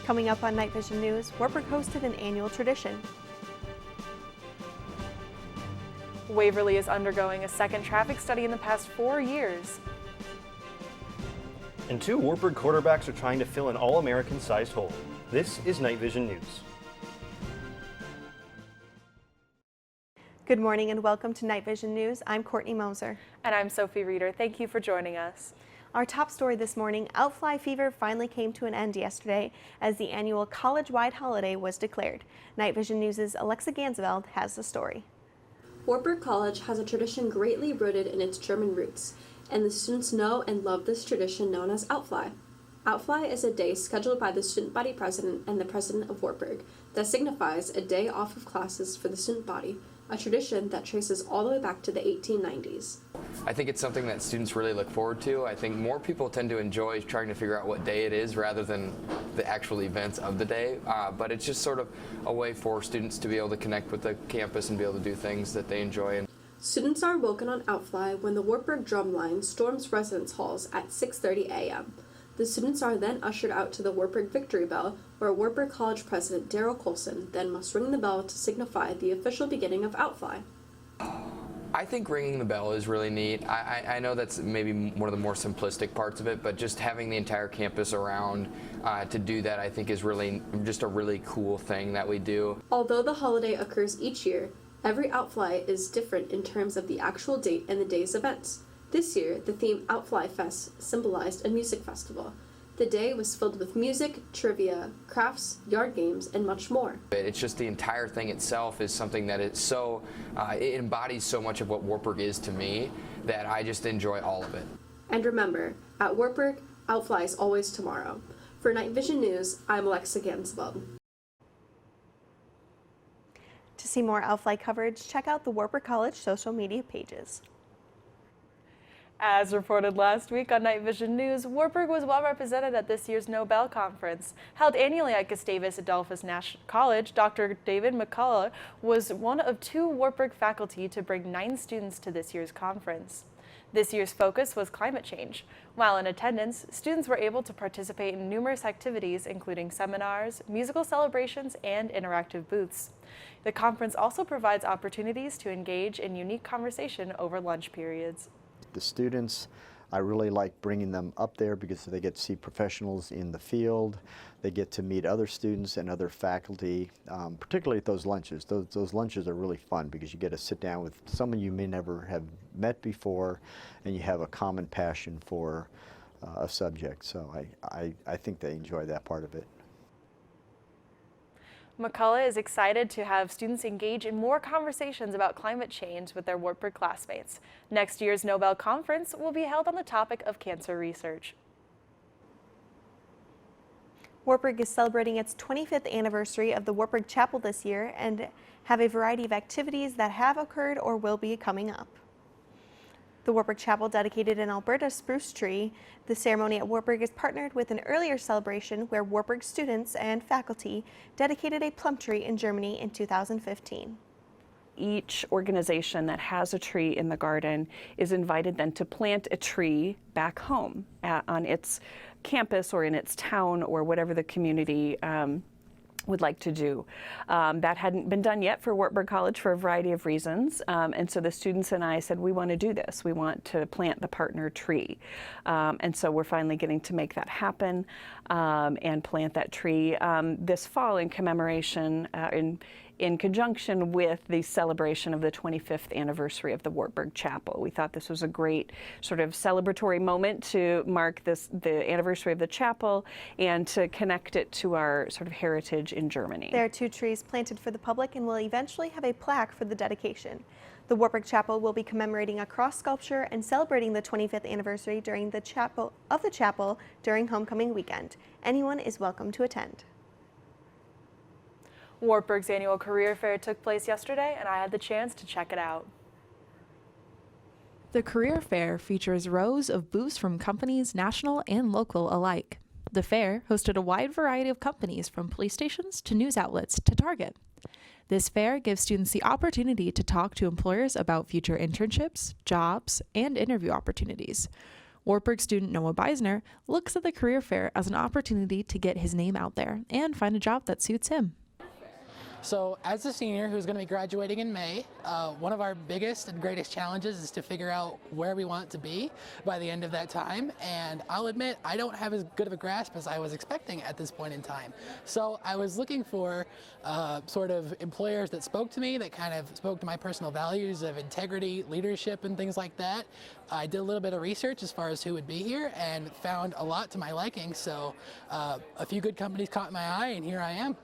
Coming up on Night Vision News, Wartburg hosted an annual tradition. Waverly is undergoing a second traffic study in the past 4 years. And 2 Wartburg quarterbacks are trying to fill an All-American sized hole. This is Night Vision News. Good morning and welcome to Night Vision News. I'm Courtney Moser. And I'm Sophie Reeder. Thank you for joining us. Our top story this morning, outfly fever finally came to an end yesterday as the annual college-wide holiday was declared. Night Vision News' Alexa Gansveld has the story. Wartburg College has a tradition greatly rooted in its German roots, and the students know and love this tradition known as outfly. Outfly is a day scheduled by the student body president and the president of Wartburg that signifies a day off of classes for the student body, a tradition that traces all the way back to the 1890s. I think it's something that students really look forward to. I think more people tend to enjoy trying to figure out what day it is rather than the actual events of the day, but it's just sort of a way for students to be able to connect with the campus and be able to do things that they enjoy. Students are woken on outfly when the Wartburg drumline storms residence halls at 6:30 a.m. The students are then ushered out to the Wartburg Victory Bell, where Wartburg College President Daryl Colson then must ring the bell to signify the official beginning of outfly. I think ringing the bell is really neat. I know that's maybe one of the more simplistic parts of it, but just having the entire campus around to do that, I think, is really just a really cool thing that we do. Although the holiday occurs each year, every outfly is different in terms of the actual date and the day's events. This year, the theme Outfly Fest symbolized a music festival. The day was filled with music, trivia, crafts, yard games, and much more. It's just the entire thing itself is something that it's so, it embodies so much of what Wartburg is to me that I just enjoy all of it. And remember, at Wartburg, outfly is always tomorrow. For Night Vision News, I'm Alexa Gansveld. To see more outfly coverage, check out the Wartburg College social media pages. As reported last week on Night Vision News, Wartburg was well represented at this year's Nobel Conference. Held annually at Gustavus Adolphus National College, Dr. David McCullough was one of 2 Wartburg faculty to bring 9 students to this year's conference. This year's focus was climate change. While in attendance, students were able to participate in numerous activities, including seminars, musical celebrations, and interactive booths. The conference also provides opportunities to engage in unique conversation over lunch periods. The students, I really like bringing them up there because they get to see professionals in the field. They get to meet other students and other faculty, particularly at those lunches. Those lunches are really fun because you get to sit down with someone you may never have met before, and you have a common passion for a subject. So I think they enjoy that part of it. McCullough is excited to have students engage in more conversations about climate change with their Wartburg classmates. Next year's Nobel Conference will be held on the topic of cancer research. Wartburg is celebrating its 25th anniversary of the Wartburg Chapel this year and have a variety of activities that have occurred or will be coming up. The Wartburg Chapel dedicated an Alberta spruce tree. The ceremony at Wartburg is partnered with an earlier celebration where Wartburg students and faculty dedicated a plum tree in Germany in 2015. Each organization that has a tree in the garden is invited then to plant a tree back home on its campus or in its town or whatever the community would like to do. That hadn't been done yet for Wartburg College for a variety of reasons, and so the students and I said, we want to do this. We want to plant the partner tree. And so we're finally getting to make that happen and plant that tree this fall in commemoration, in conjunction with the celebration of the 25th anniversary of the Wartburg Chapel. We thought this was a great sort of celebratory moment to mark the anniversary of the chapel and to connect it to our sort of heritage in Germany. There are 2 trees planted for the public and will eventually have a plaque for the dedication. The Wartburg Chapel will be commemorating a cross sculpture and celebrating the 25th anniversary during the chapel during homecoming weekend. Anyone is welcome to attend. Wartburg's annual career fair took place yesterday, and I had the chance to check it out. The career fair features rows of booths from companies national and local alike. The fair hosted a wide variety of companies from police stations to news outlets to Target. This fair gives students the opportunity to talk to employers about future internships, jobs, and interview opportunities. Wartburg student Noah Beisner looks at the career fair as an opportunity to get his name out there and find a job that suits him. So as a senior who's going to be graduating in May, one of our biggest and greatest challenges is to figure out where we want to be by the end of that time. And I'll admit, I don't have as good of a grasp as I was expecting at this point in time. So I was looking for sort of employers that spoke to me, that kind of spoke to my personal values of integrity, leadership, and things like that. I did a little bit of research as far as who would be here and found a lot to my liking. So a few good companies caught my eye, and here I am.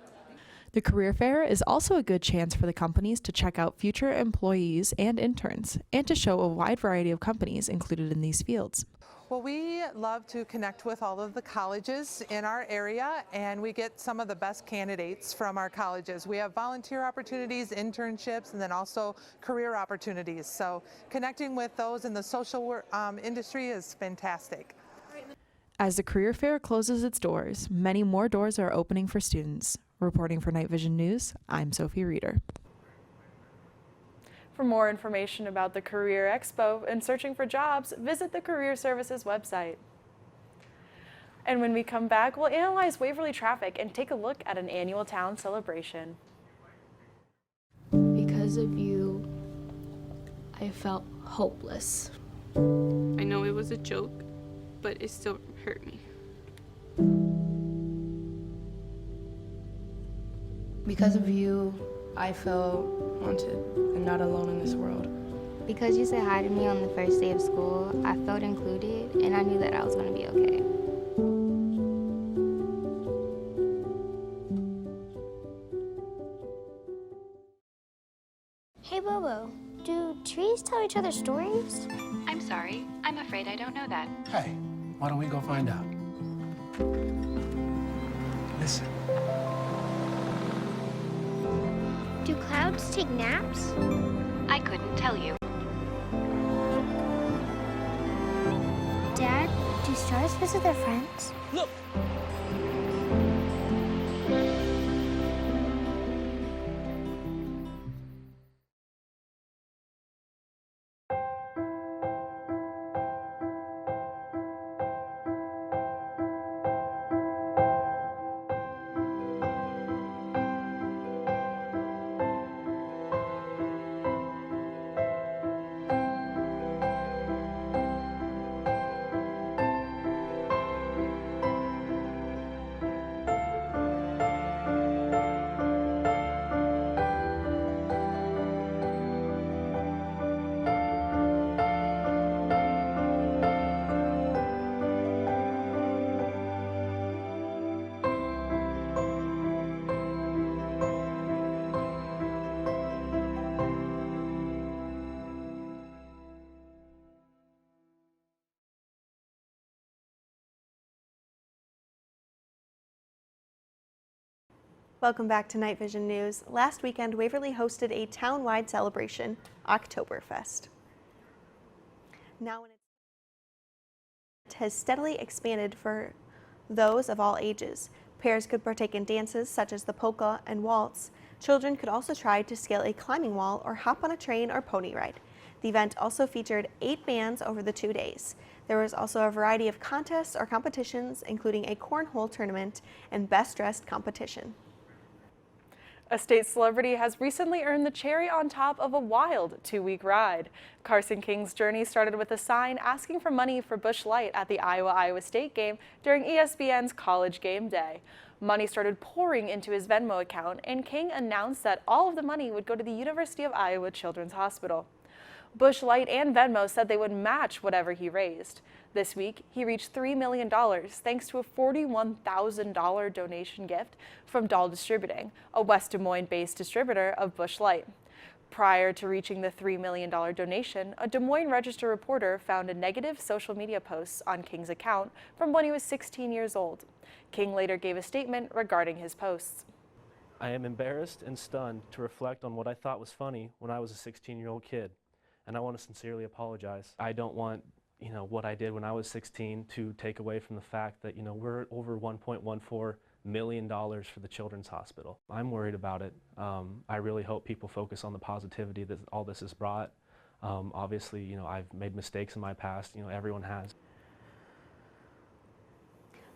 The career fair is also a good chance for the companies to check out future employees and interns, and to show a wide variety of companies included in these fields. Well, we love to connect with all of the colleges in our area, and we get some of the best candidates from our colleges. We have volunteer opportunities, internships, and then also career opportunities. So connecting with those in the social industry is fantastic. As the career fair closes its doors, many more doors are opening for students. Reporting for Night Vision News, I'm Sophie Reeder. For more information about the Career Expo and searching for jobs, visit the Career Services website. And when we come back, we'll analyze Waverly traffic and take a look at an annual town celebration. Because of you, I felt hopeless. I know it was a joke, but it still hurt me. Because of you, I felt wanted and not alone in this world. Because you said hi to me on the first day of school, I felt included and I knew that I was going to be okay. Hey Bobo, do trees tell each other stories? I'm sorry, I'm afraid I don't know that. Hey, why don't we go find out? Listen. Do clouds take naps? I couldn't tell you. Dad, do stars visit their friends? Look! Welcome back to Night Vision News. Last weekend, Waverly hosted a town-wide celebration, Oktoberfest. Now, it has steadily expanded for those of all ages. Pairs could partake in dances such as the polka and waltz. Children could also try to scale a climbing wall or hop on a train or pony ride. The event also featured 8 bands over the 2 days. There was also a variety of contests or competitions, including a cornhole tournament and best dressed competition. A state celebrity has recently earned the cherry on top of a wild 2-week ride. Carson King's journey started with a sign asking for money for Busch Light at the Iowa State game during ESPN's College Game Day. Money started pouring into his Venmo account, and King announced that all of the money would go to the University of Iowa Children's Hospital. Busch Light and Venmo said they would match whatever he raised. This week, he reached $3 million thanks to a $41,000 donation gift from Dahl Distributing, a West Des Moines-based distributor of Busch Light. Prior to reaching the $3 million donation, a Des Moines Register reporter found a negative social media post on King's account from when he was 16 years old. King later gave a statement regarding his posts. I am embarrassed and stunned to reflect on what I thought was funny when I was a 16-year-old kid, and I want to sincerely apologize. I don't want what I did when I was 16 to take away from the fact that, we're over $1.14 million for the Children's Hospital. I'm worried about it. I really hope people focus on the positivity that all this has brought. Obviously, I've made mistakes in my past, everyone has.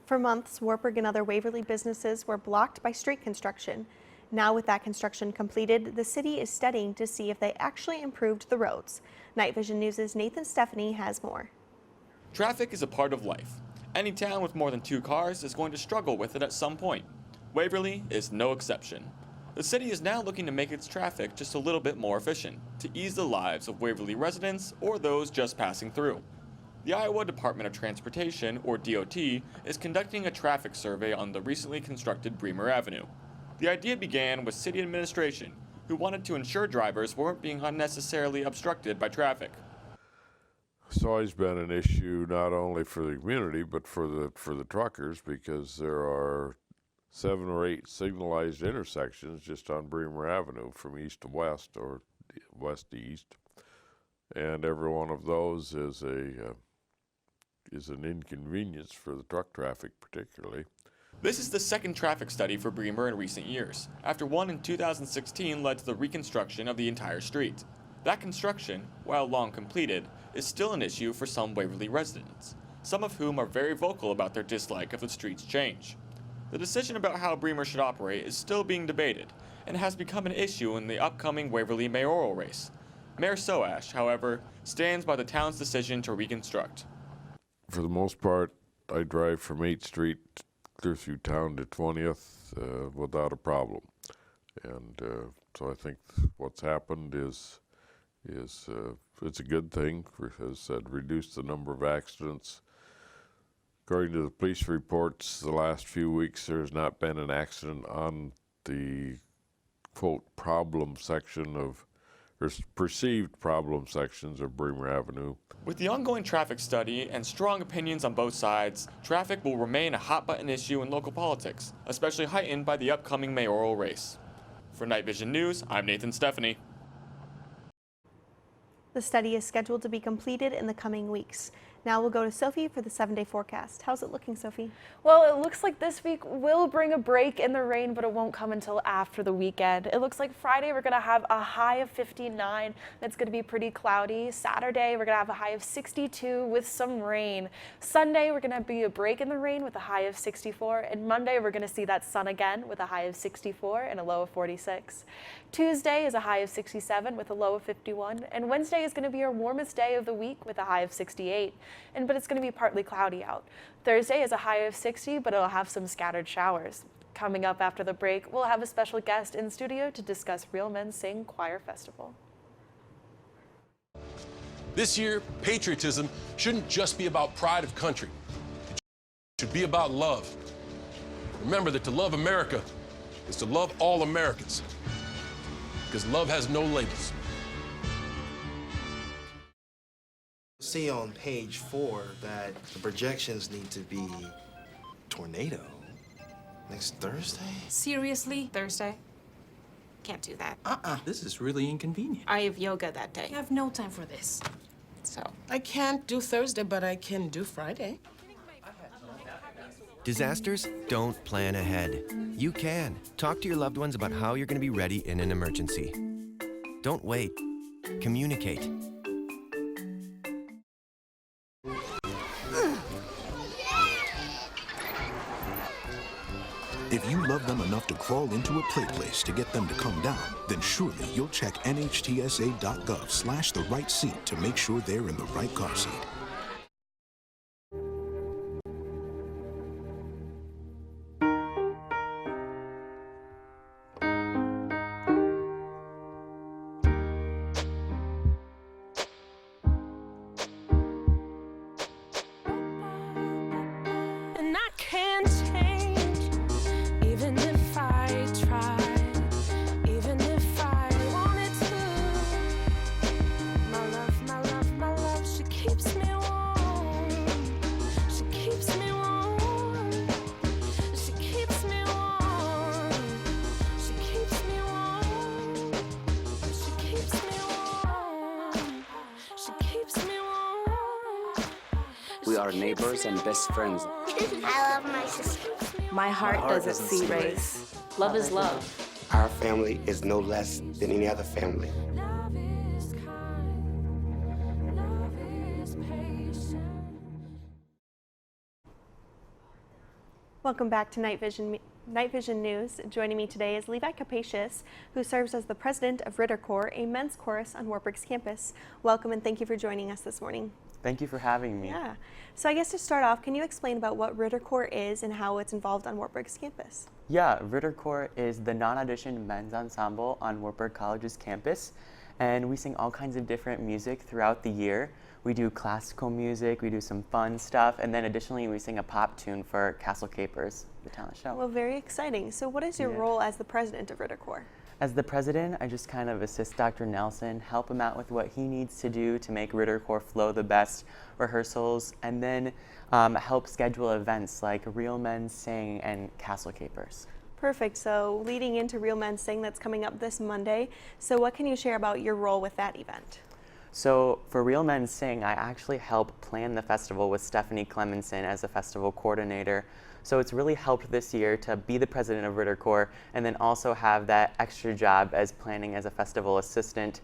For months, Wartburg and other Waverly businesses were blocked by street construction. Now with that construction completed, the city is studying to see if they actually improved the roads. Night Vision News' Nathan Stephanie has more. Traffic is a part of life. Any town with more than 2 cars is going to struggle with it at some point. Waverly is no exception. The city is now looking to make its traffic just a little bit more efficient, to ease the lives of Waverly residents or those just passing through. The Iowa Department of Transportation, or DOT, is conducting a traffic survey on the recently constructed Bremer Avenue. The idea began with city administration, who wanted to ensure drivers weren't being unnecessarily obstructed by traffic. It's always been an issue not only for the community but for the truckers, because there are 7 or 8 signalized intersections just on Bremer Avenue from east to west or west to east, and every one of those is an inconvenience for the truck traffic particularly. This is the second traffic study for Bremer in recent years, after one in 2016 led to the reconstruction of the entire street. That construction, while long completed, is still an issue for some Waverly residents, some of whom are very vocal about their dislike of the street's change. The decision about how Bremer should operate is still being debated, and has become an issue in the upcoming Waverly mayoral race. Mayor Soash, however, stands by the town's decision to reconstruct. For the most part, I drive from 8th Street clear through town to 20th without a problem. And so I think what's happened is it's a good thing. As said, reduced the number of accidents. According to the police reports, the last few weeks there's not been an accident on the quote problem section of, or perceived problem sections of Bremer Avenue. With the ongoing traffic study and strong opinions on both sides, traffic will remain a hot-button issue in local politics, especially heightened by the upcoming mayoral race. For Night Vision News, I'm Nathan Stephanie. The study is scheduled to be completed in the coming weeks. Now we'll go to Sophie for the 7-day forecast. How's it looking, Sophie? Well, it looks like this week will bring a break in the rain, but it won't come until after the weekend. It looks like Friday we're going to have a high of 59. It's going to be pretty cloudy. Saturday we're going to have a high of 62 with some rain. Sunday we're going to be a break in the rain with a high of 64. And Monday we're going to see that sun again with a high of 64 and a low of 46. Tuesday is a high of 67 with a low of 51. And Wednesday is going to be our warmest day of the week with a high of 68. But it's going to be partly cloudy out. Thursday is a high of 60, but it'll have some scattered showers. Coming up after the break, we'll have a special guest in studio to discuss Real Men Sing Choir Festival. This year, patriotism shouldn't just be about pride of country. It should be about love. Remember that to love America is to love all Americans, because love has no labels. See on page 4 that the projections need to be tornado next Thursday. Seriously? Thursday? Can't do that. This is really inconvenient. I have yoga that day. I have no time for this. So. I can't do Thursday, but I can do Friday. Disasters don't plan ahead. You can. Talk to your loved ones about how you're going to be ready in an emergency. Don't wait. Communicate. If you love them enough to crawl into a play place to get them to come down, then surely you'll check nhtsa.gov/the-right-seat to make sure they're in the right car seat. And I can't change, even if I try, even if I wanted to. My love, she keeps me warm. She keeps me warm. She keeps me warm. She keeps me warm. She keeps me warm. She keeps me warm. We are neighbors and best friends. I love my sister. My heart doesn't see race. Love is love. Our family is no less than any other family. Welcome back to Night Vision News. Joining me today is Levi Capacious, who serves as the president of Ritter Corps, a men's chorus on Wartburg's campus. Welcome and thank you for joining us this morning. Thank you for having me. Yeah. So I guess to start off, can you explain about what Ritter Corps is and how it's involved on Wartburg's campus? Yeah, Ritter Corps is the non-auditioned men's ensemble on Wartburg College's campus, and we sing all kinds of different music throughout the year. We do classical music, we do some fun stuff, and then additionally we sing a pop tune for Castle Capers, the talent show. Well, very exciting. So what is your role as the president of Ritter Corps? As the president, I just kind of assist Dr. Nelson, help him out with what he needs to do to make Ritter Corps flow the best, rehearsals, and then help schedule events like Real Men Sing and Castle Capers. Perfect. So leading into Real Men Sing, that's coming up this Monday. So what can you share about your role with that event? So for Real Men Sing, I actually help plan the festival with Stephanie Clemenson as the festival coordinator. So it's really helped this year to be the president of Ritter Corps and then also have that extra job as planning as a festival assistant.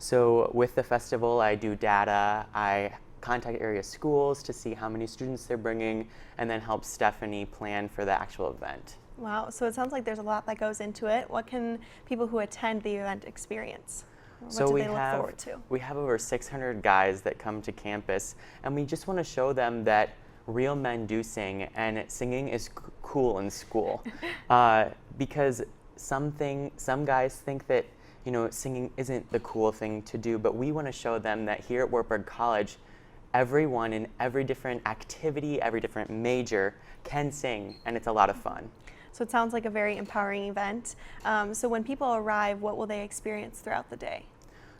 So with the festival, I do data, I contact area schools to see how many students they're bringing, and then help Stephanie plan for the actual event. Wow, so it sounds like there's a lot that goes into it. What can people who attend the event experience? What do they look forward to? We have over 600 guys that come to campus, and we just want to show them that real men do sing, and singing is cool in school. Because some guys think that singing isn't the cool thing to do, but we want to show them that here at Wartburg College, everyone in every different activity, every different major can sing, and it's a lot of fun. So it sounds like a very empowering event. So when people arrive, what will they experience throughout the day?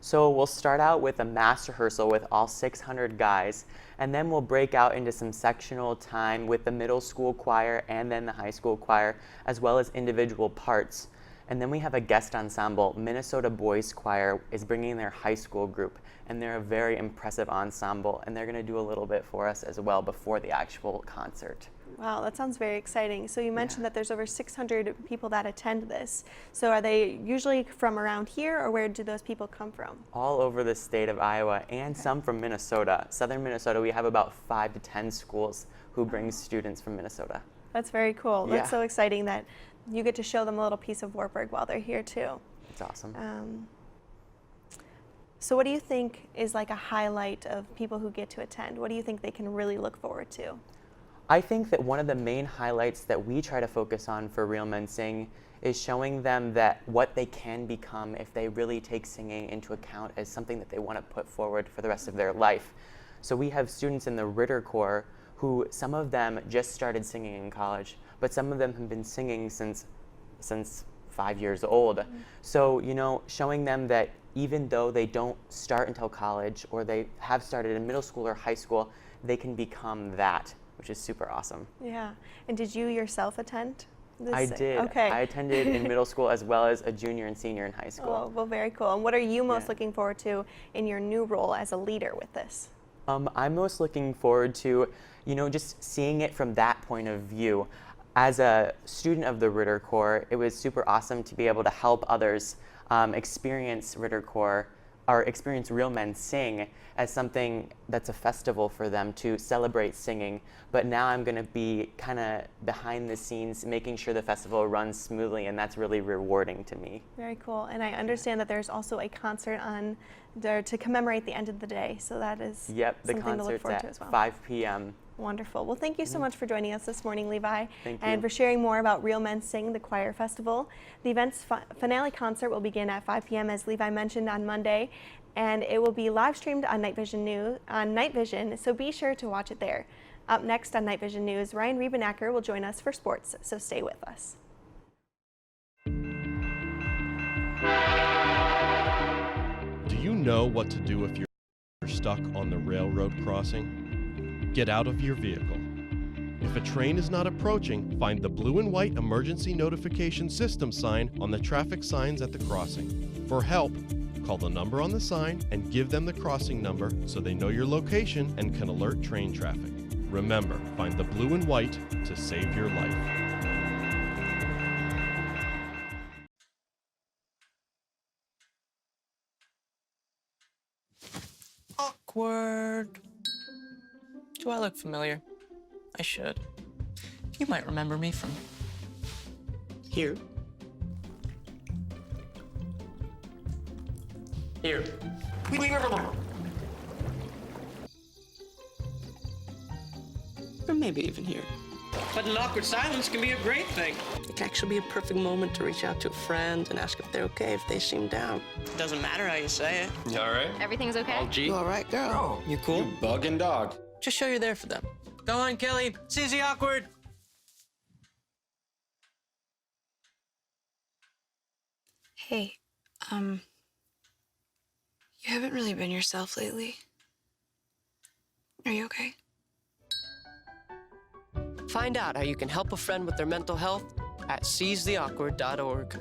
So we'll start out with a mass rehearsal with all 600 guys, and then we'll break out into some sectional time with the middle school choir and then the high school choir, as well as individual parts. And then we have a guest ensemble. Minnesota Boys Choir is bringing their high school group, and they're a very impressive ensemble, and they're going to do a little bit for us as well before the actual concert. Wow, that sounds very exciting. So you mentioned that there's over 600 people that attend this. So are they usually from around here, or where do those people come from? All over the state of Iowa, and some from Minnesota. Southern Minnesota, we have about 5 to 10 schools who bring students from Minnesota. That's very cool. That's so exciting that you get to show them a little piece of Wartburg while they're here too. It's awesome. So what do you think is like a highlight of people who get to attend? What do you think they can really look forward to? I think that one of the main highlights that we try to focus on for Real Men Sing is showing them that what they can become if they really take singing into account as something that they want to put forward for the rest of their life. So we have students in the Ritter Corps who, some of them just started singing in college, but some of them have been singing since 5 years old. So, showing them that even though they don't start until college, or they have started in middle school or high school, they can become that, which is super awesome. Yeah. And did you yourself attend? I did. Okay. I attended in middle school as well as a junior and senior in high school. Oh, well, very cool. And what are you most looking forward to in your new role as a leader with this? I'm most looking forward to, just seeing it from that point of view. As a student of the Ritter Corps, it was super awesome to be able to help others experience Ritter Corps, or experience Real Men Sing as something that's a festival for them to celebrate singing. But now I'm going to be kind of behind the scenes, making sure the festival runs smoothly, and that's really rewarding to me. Very cool. And I understand that there's also a concert on there to commemorate the end of the day, so that is the something to look concert's forward to at as well. 5 p.m. Wonderful. Well, thank you so much for joining us this morning, Levi. Thank And you. for sharing more about Real Men Sing, the choir festival. The event's finale concert will begin at 5 p.m. as Levi mentioned on Monday, and it will be live streamed on Night Vision, so be sure to watch it there. Up next on Night Vision News, Ryan Riebenacker will join us for sports, so stay with us. Do you know what to do if you're stuck on the railroad crossing? Get out of your vehicle. If a train is not approaching, find the blue and white emergency notification system sign on the traffic signs at the crossing. For help, call the number on the sign and give them the crossing number so they know your location and can alert train traffic. Remember, find the blue and white to save your life. Awkward. Do I look familiar? I should. You might remember me from here. Here. Or maybe even here. But an awkward silence can be a great thing. It can actually be a perfect moment to reach out to a friend and ask if they're okay if they seem down. Doesn't matter how you say it. You all right? Everything's okay? You all right, girl? You cool? You bugging dog. Just show you're there for them. Go on, Kelly. Seize the awkward. Hey, you haven't really been yourself lately. Are you okay? Find out how you can help a friend with their mental health at seizetheawkward.org.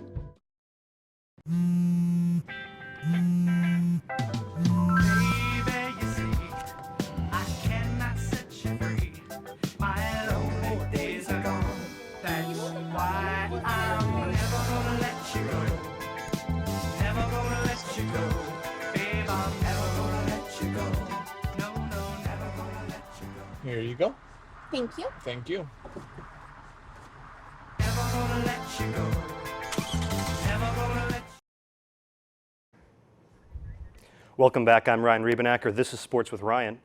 Here you go. Thank you. Thank you. Welcome back. I'm Ryan Riebenacker. This is Sports with Ryan.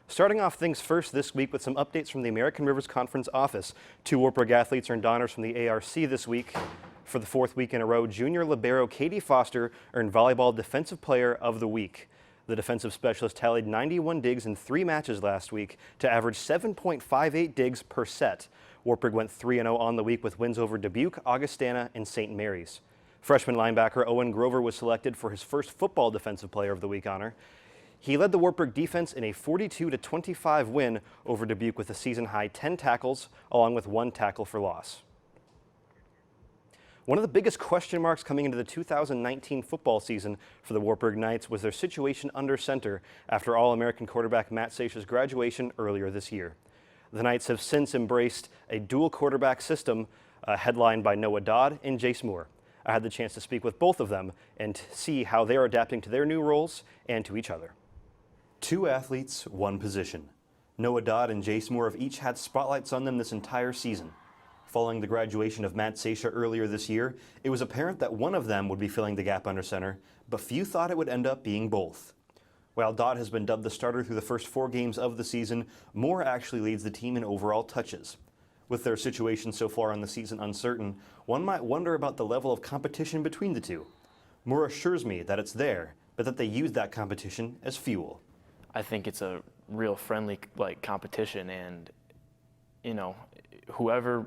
Starting off things first this week with some updates from the American Rivers Conference office. 2 Wartburg athletes earned honors from the ARC this week. For the 4th week in a row, junior libero Katie Foster earned Volleyball Defensive Player of the Week. The defensive specialist tallied 91 digs in 3 matches last week to average 7.58 digs per set. Wartburg went 3-0 on the week with wins over Dubuque, Augustana, and St. Mary's. Freshman linebacker Owen Grover was selected for his first Football Defensive Player of the Week honor. He led the Wartburg defense in a 42-25 win over Dubuque with a season-high 10 tackles, along with 1 tackle for loss. One of the biggest question marks coming into the 2019 football season for the Wartburg Knights was their situation under center after All-American quarterback Matt Scioscia's graduation earlier this year. The Knights have since embraced a dual quarterback system headlined by Noah Dodd and Jace Moore. I had the chance to speak with both of them and see how they're adapting to their new roles and to each other. 2 athletes, 1 position. Noah Dodd and Jace Moore have each had spotlights on them this entire season. Following the graduation of Matt Scioscia earlier this year, it was apparent that one of them would be filling the gap under center, but few thought it would end up being both. While Dodd has been dubbed the starter through the first 4 games of the season, Moore actually leads the team in overall touches. With their situation so far in the season uncertain, one might wonder about the level of competition between the two. Moore assures me that it's there, but that they use that competition as fuel. I think it's a real friendly competition, and whoever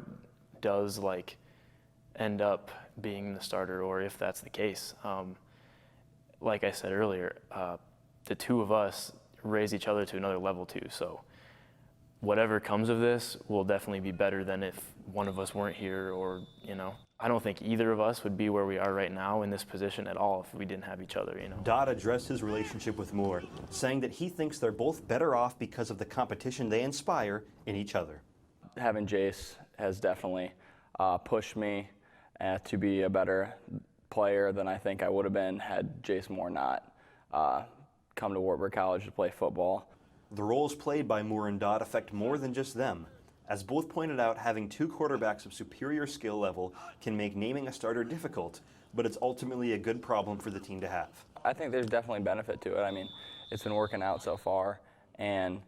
does end up being the starter, or if that's the case, like I said earlier, the 2 of us raise each other to another level too. So whatever comes of this will definitely be better than if one of us weren't here, or I don't think either of us would be where we are right now in this position at all if we didn't have each other. Dodd addressed his relationship with Moore, saying that he thinks they're both better off because of the competition they inspire in each other. Having Jace has definitely pushed me to be a better player than I think I would have been had Jace Moore not come to Wartburg College to play football. The roles played by Moore and Dodd affect more than just them. As both pointed out, having 2 quarterbacks of superior skill level can make naming a starter difficult, but it's ultimately a good problem for the team to have. I think there's definitely benefit to it. I mean, it's been working out so far, and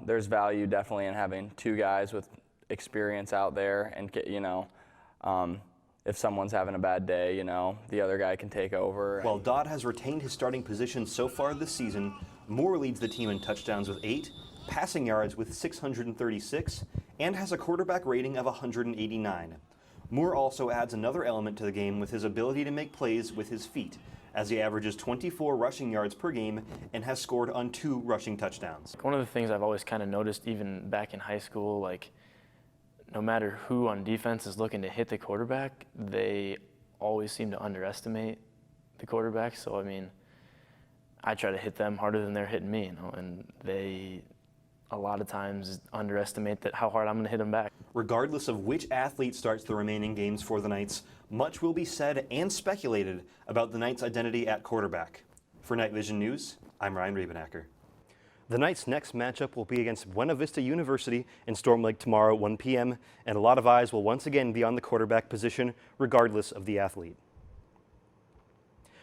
there's value definitely in having 2 guys with experience out there, and if someone's having a bad day, the other guy can take over. While Dodd has retained his starting position so far this season, Moore leads the team in touchdowns with 8, passing yards with 636, and has a quarterback rating of 189. Moore also adds another element to the game with his ability to make plays with his feet, as he averages 24 rushing yards per game and has scored on 2 rushing touchdowns. One of the things I've always kind of noticed, even back in high school, no matter who on defense is looking to hit the quarterback, they always seem to underestimate the quarterback. So, I try to hit them harder than they're hitting me, and they a lot of times underestimate how hard I'm going to hit them back. Regardless of which athlete starts the remaining games for the Knights, much will be said and speculated about the Knights' identity at quarterback. For Night Vision News, I'm Ryan Riebenacker. The Knights' next matchup will be against Buena Vista University in Storm Lake tomorrow at 1 p.m., and a lot of eyes will once again be on the quarterback position, regardless of the athlete.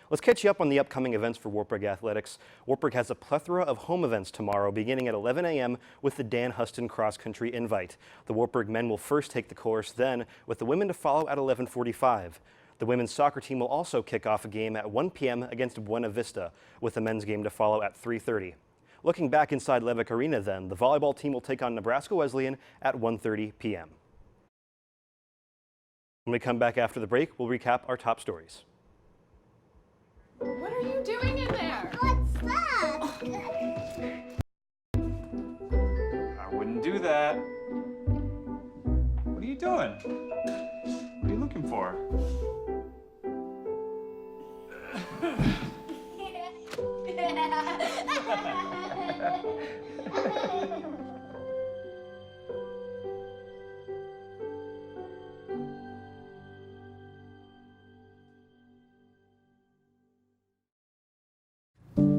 Let's catch you up on the upcoming events for Wartburg Athletics. Wartburg has a plethora of home events tomorrow, beginning at 11 a.m. with the Dan Huston Cross Country Invite. The Wartburg men will first take the course, then with the women to follow at 11:45. The women's soccer team will also kick off a game at 1 p.m. against Buena Vista, with the men's game to follow at 3:30. Looking back inside Levick Arena then, the volleyball team will take on Nebraska Wesleyan at 1:30 p.m. When we come back after the break, we'll recap our top stories. What are you doing in there? What's that? I wouldn't do that. What are you doing? What are you looking for?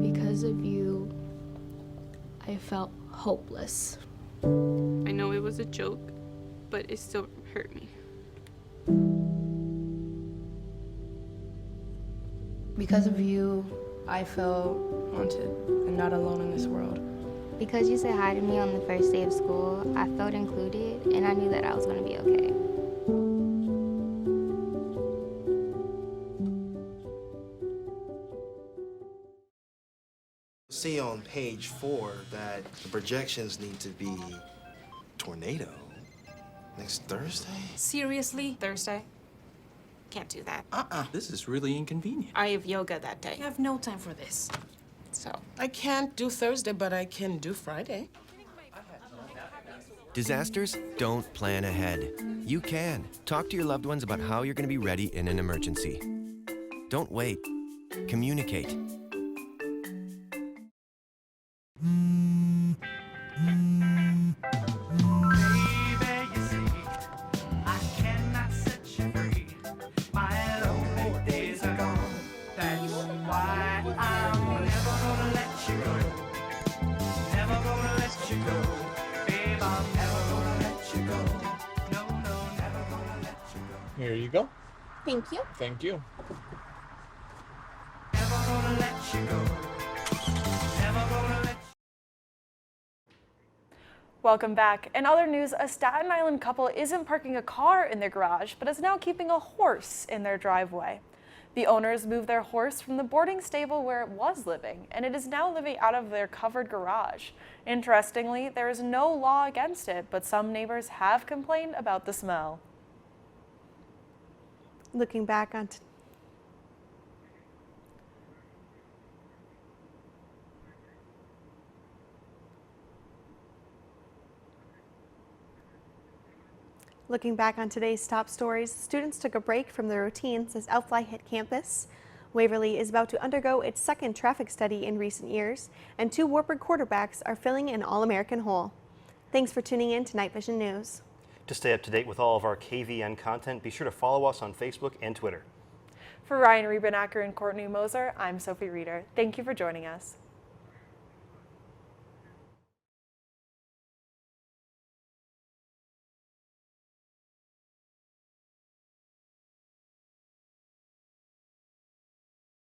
Because of you, I felt hopeless. I know it was a joke, but it still hurt me. Because of you, I felt wanted and not alone in this world. Because you said hi to me on the first day of school, I felt included, and I knew that I was going to be okay. See on page 4 that the projections need to be tornado next Thursday. Seriously? Thursday? Can't do that. This is really inconvenient. I have yoga that day. I have no time for this. So, I can't do Thursday, but I can do Friday. Disasters don't plan ahead. You can. Talk to your loved ones about how you're going to be ready in an emergency. Don't wait. Communicate. Here you go. Thank you. Thank you. Welcome back. In other news, a Staten Island couple isn't parking a car in their garage, but is now keeping a horse in their driveway. The owners moved their horse from the boarding stable where it was living, and it is now living out of their covered garage. Interestingly, there is no law against it, but some neighbors have complained about the smell. Looking back on today's top stories, students took a break from their routines as Elfly hit campus. Waverly is about to undergo its second traffic study in recent years, and 2 Wartburg quarterbacks are filling an All-American hole. Thanks for tuning in to Night Vision News. To stay up to date with all of our KVN content, be sure to follow us on Facebook and Twitter. For Ryan Riebenacker and Courtney Moser, I'm Sophie Reeder. Thank you for joining us.